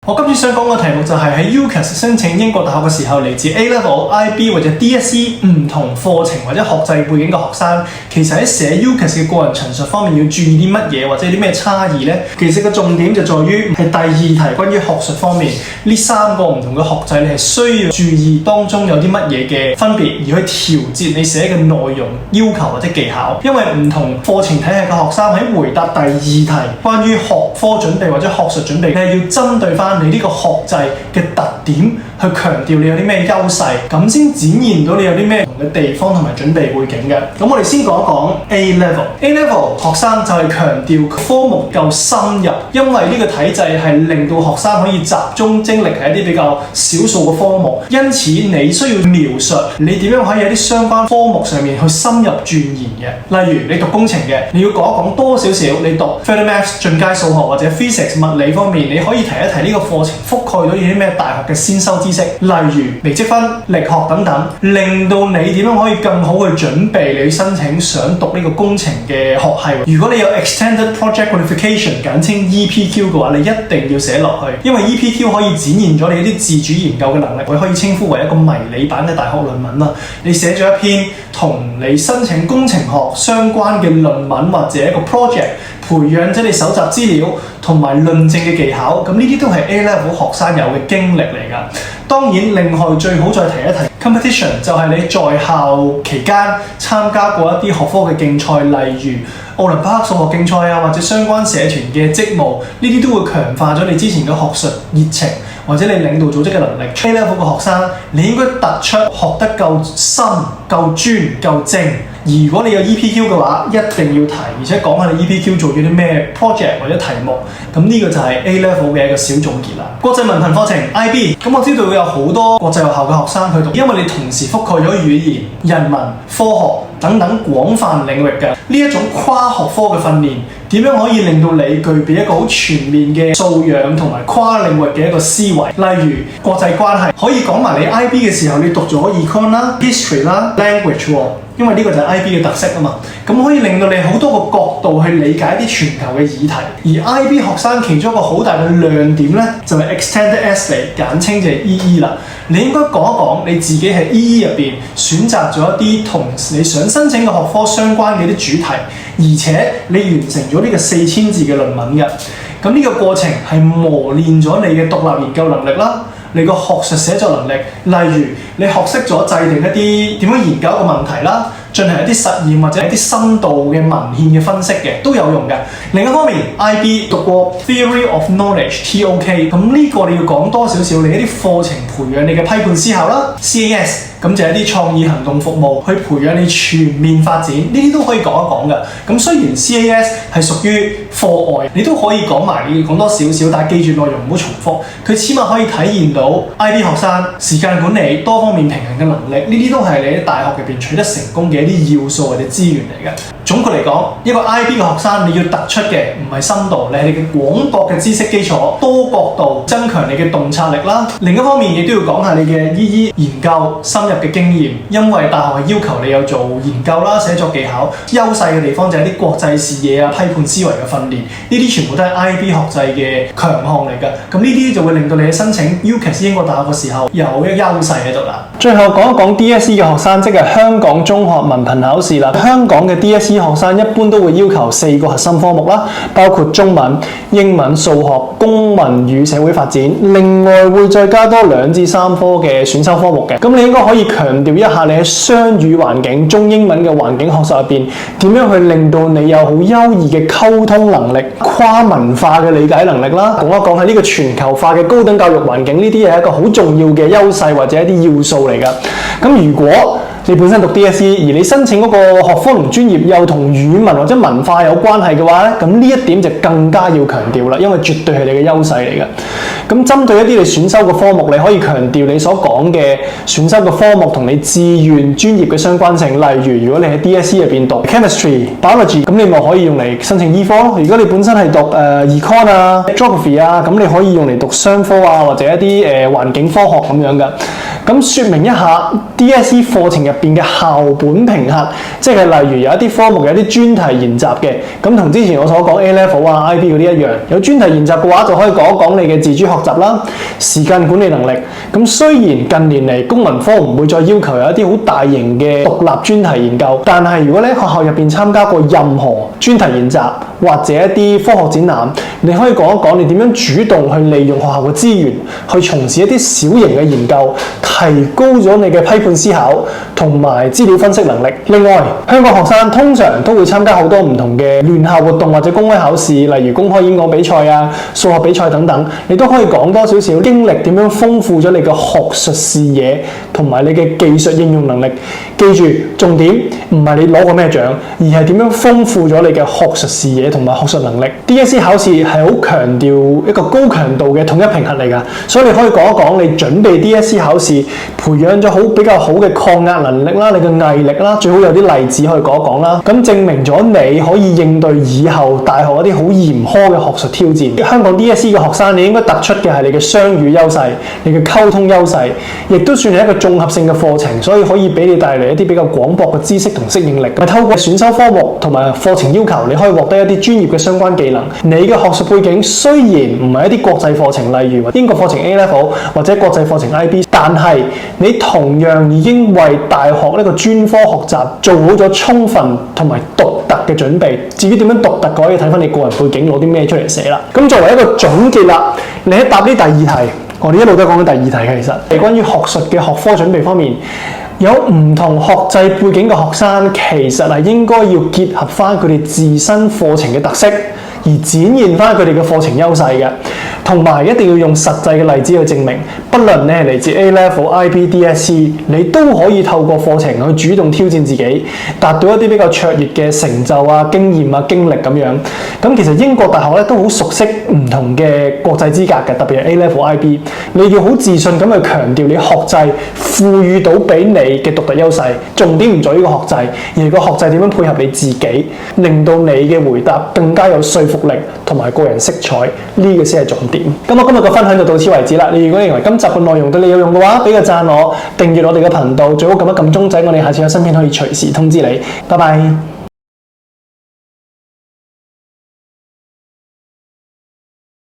我今次想講嘅題目就係喺 UCAS 申請英國大學嘅時候，嚟自 A Level、IB 或者 DSE 唔同課程或者學制背景嘅學生，其實喺寫 UCAS 嘅個人陳述方面要注意啲乜嘢，或者有啲咩差異呢？其實個重點就在於係第二題關於學術方面，呢三個唔同嘅學制你係需要注意當中有啲乜嘢嘅分別，而去調節你寫嘅內容要求或者技巧。因為唔同課程體系嘅學生喺回答第二題關於學科準備或者學術準備，你係要針對翻你呢個學制嘅特點去強調你有啲咩優勢，咁先展現到你有啲咩唔同嘅地方同埋準備背景嘅。咁我哋先講一講 A Level。A Level 學生就係強調科目夠深入，因為呢個體制係令到學生可以集中精力喺一啲比較少數嘅科目，因此你需要描述你點樣可以喺啲相關科目上面去深入鑽研嘅。例如你讀工程嘅，你要講一講多少少你讀 Further Maths 進階數學或者 Physics 物理方面，你可以提一提呢個課程覆蓋到啲咩大學嘅先修知識，例如微積分、力學等等，令到你點樣可以更好去準備你申請想讀呢個工程嘅學系。如果你有 Extended Project Qualification 簡稱 EPQ 嘅話，你一定要寫落去，因為 EPQ 可以展現咗你一啲自主研究嘅能力，佢可以稱呼為一個迷你版嘅大學論文啦。你寫咗一篇同你申請工程學相關嘅論文或者一個 project， 培養你搜集資料同埋論證嘅技巧，咁呢啲都係 A Level 學生有嘅經歷嚟㗎。當然，另外最好再提一提 competition， 就係你在校期間參加過一啲學科嘅競賽，例如奧林匹克數學競賽啊，或者相關社團嘅職務，呢啲都會強化咗你之前嘅學術熱情或者你領導組織嘅能力。A Level 嘅學生，你應該突出學得夠深、夠專、夠精。如果你有 EPQ 嘅話，一定要提，而且講下你 EPQ 做咗啲咩 project 或者題目。咁呢個就係 A Level 嘅一個小總結啦。國際文憑課程 IB， 咁我知道會有好多國際學校嘅學生去讀，因為你同時覆蓋咗語言、人文、科學等等廣泛領域嘅呢一種跨學科嘅訓練，點樣可以令到你具備一個好全面嘅素養同埋跨領域嘅一個思維？例如國際關係，可以講埋你 IB 嘅時候，你讀咗 Econ 啦、History 啦、Language 喎。因為呢個就係 IB 嘅特色啊嘛，咁可以令到你好多個角度去理解一啲全球嘅議題。而 IB 學生其中一個好大嘅亮點呢，就係 Extended Essay， 簡稱就係 EE 啦。你應該講一講你自己喺 EE 入邊選擇咗一啲同你想申請嘅學科相關嘅一啲主題，而且你完成咗呢個4000字嘅論文嘅。咁呢個過程係磨練咗你嘅獨立研究能力啦。你個學術寫作能力，例如你學識咗制定一啲點樣研究一個問題啦，進行一啲實驗或者一啲深度嘅文獻嘅分析嘅都有用嘅。另一方面 ，IB 讀過 Theory of Knowledge (TOK)， 咁呢個你要講多少少你一啲課程培養你嘅批判思考啦。CAS 咁就係一啲創意行動服務，去培養你全面發展，呢啲都可以講一講嘅。咁雖然 CAS 係屬於課外，你都可以講埋，你要講多少少，但係記住內容唔好重複。佢起碼可以體現到 IB 學生時間管理、多方面平衡嘅能力，呢啲都係你喺大學入邊取得成功嘅一啲要素或者資源嚟嘅。總括嚟講，一個 IB 嘅學生你要突出嘅唔係深度，你係你嘅廣博嘅知識基礎，多角度增強你嘅洞察力啦。另一方面亦都要講下你嘅 EE 研究深入嘅經驗，因為大學係要求你有做研究啦、寫作技巧。優勢嘅地方就係啲國際視野啊、批判思維嘅訓練，呢啲全部都係 IB 學制嘅強項嚟㗎。咁呢啲就會令到你喺申請 UCAS 英國大學嘅時候有一個優勢喺度啦。最後講一講 DSE 嘅學生，即係香港中學文憑考試啦。香港嘅 DSE 學生一般都會要求4個核心科目啦，包括中文、英文、數學、公民與社會發展。另外會再加多2至3科嘅選修科目嘅。咁你應該可以強調一下你喺雙語環境、中英文嘅環境學習入邊，點樣去令到你有好優異嘅溝通能力、跨文化嘅理解能力啦。講一講喺呢個全球化嘅高等教育環境，呢啲係一個好重要嘅優勢或者一啲要素嚟㗎。咁如果你本身讀 DSE， 而你申請嗰個學科同專業又同語文或者文化有關係嘅話咧，咁呢一點就更加要強調啦，因為絕對係你嘅優勢嚟嘅。咁針對一啲你選修嘅科目，你可以強調你所講嘅選修嘅科目同你志願專業嘅相關性。例如，如果你喺 DSE 入邊讀 chemistry、biology， 咁你咪可以用嚟申請醫科咯。如果你本身係讀econ 啊、geography 啊，咁你可以用嚟讀商科啊，或者一啲環境科學咁樣嘅。咁説明一下 DSE 課程入邊嘅校本評核，即係例如有一啲科目有啲專題研習嘅，咁同之前我所講 A Level 啊、IB 嗰啲一樣，有專題研習嘅話就可以講一講你嘅自主學習啦、時間管理能力。咁雖然近年嚟公民科唔會再要求有一啲好大型嘅獨立專題研究，但係如果你喺學校入邊參加過任何專題研習或者一啲科學展覽，你可以講一講你點樣主動去利用學校嘅資源去從事一啲小型嘅研究，提高咗你嘅批判思考同埋資料分析能力。另外，香港學生通常都會參加好多唔同嘅聯校活動或者公開考試，例如公開演講比賽啊、數學比賽等等，你都可以講多少少經歷點樣豐富咗你嘅學術視野同埋你嘅技術應用能力。記住，重點唔係你攞過咩獎，而係點樣豐富咗你嘅學術視野同埋學術能力。DSE 考試係好強調一個高強度嘅統一評核嚟㗎，所以你可以講一講你準備 DSE 考試培養咗比較好嘅抗壓能力啦，你嘅毅力啦，最好有啲例子可以講一講啦。咁證明咗你可以應對以後大學一啲好嚴苛嘅學術挑戰。香港 DSE 嘅學生，你應該突出嘅係你嘅雙語優勢、你嘅溝通優勢，亦都算係一個綜合性嘅課程，所以可以俾你帶嚟一啲比較廣博嘅知識同適應力。透過選修科目同埋課程要求，你可以獲得一啲專業嘅相關技能。你嘅學術背景雖然唔係一啲國際課程，例如英國課程 A Level 或者國際課程 IB， 但係你同樣已經為大學呢個專科學習做好咗充分同埋獨特嘅準備。至於點樣獨特，可以睇翻你個人背景攞啲咩出嚟寫啦。咁作為一個總結啦，你喺答呢第二題，我哋一路都講緊第二題嘅，其實係關於學術嘅學科準備方面。有唔同學制背景嘅學生，其實係應該要結合翻佢哋自身課程嘅特色，而展現翻佢哋嘅課程優勢嘅，同埋一定要用實際嘅例子去證明。不論你係嚟自 A Level、IB、DSE， 你都可以透過課程去主動挑戰自己，達到一啲比較卓越嘅成就啊、經驗啊、經歷咁樣。咁其實英國大學咧都好熟悉唔同嘅國際資格嘅，特別係 A Level、IB。你要好自信咁去強調你學制賦予到俾你嘅獨特優勢，重點唔在於個學制，而係個學制點樣配合你自己，令到你嘅回答更加有說服力同埋個人色彩，呢個先係重點。咁我今日嘅分享就到此為止啦。你如果認為今集嘅內容對你有用嘅話，俾個讚我，訂閱我哋嘅頻道，最好撳一撳鐘仔，我哋下次有新片可以隨時通知你。拜拜。